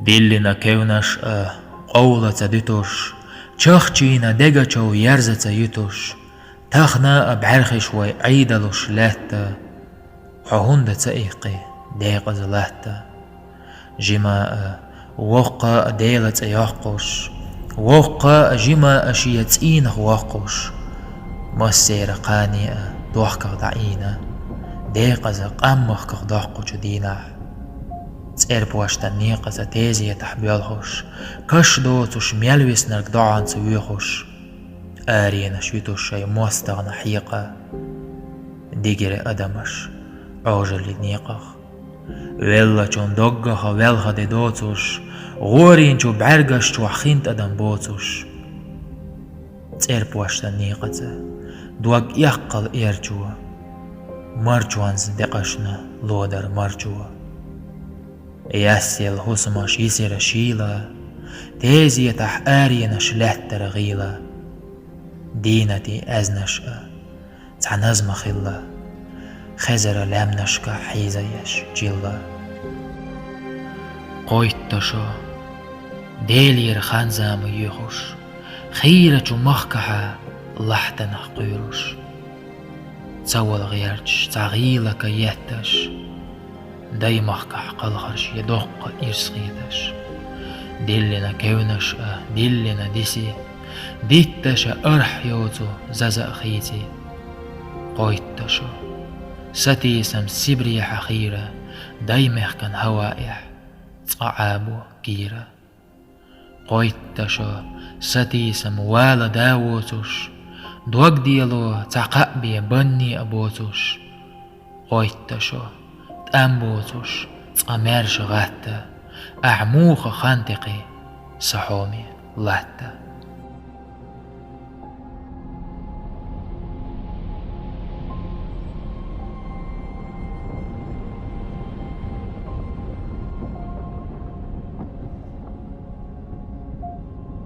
دلنا كونش قولة ديتوش تشخشينا دقشو يرزة يتوش تخنا بعرخش وعيدلوش لاتا حهند تأيقي ديق زلاتا جما وقا ديلة ياقوش وقا جما أشيتين واقوش مسير قاني دوحك دعينا ديق زقامك دحقو جدينا تسير بواشتا نيقة تيزي تحبيلهوش كش دوتوش ميلويس نرق دعان سويخوش آرينا شويتوش شي موستغنا حيقة ديجري أدمش عوجل نيقة ويلا چون دقها ويلها دي دوتوش غورين چو بعرقش چو خينت أدم بوتوش تسير بواشتا نيقة دوق يقل إيرجوا مرجوانز دقشنا لودر مرجوا ياسيل هسماش يسير شيلا تيزي تح آرينا شلهت رغيلا دينتي أزنشأ تعنزم خلا خزر لامنشك حيزيش جيلا قويت تشا ديلير خانزام يخوش خيرة مخكحة لحتنا قيروش تصول غيرش تغيلك يهتش داي مخكح قلخش يدق إرسخيتش دلنا كونش دلنا ديسي ديتش أرح يوتو زازا خيتي قويتش ستيسم سبريح خيرة دايمخ كان هوائح صعابو كيرة قويتش ستيسم والا داوتش دوق ديالو تعقبي بني أبوتش قويتش تأمبوتش تأمرش غاتا أعموخ خانتقي صحومي لاتا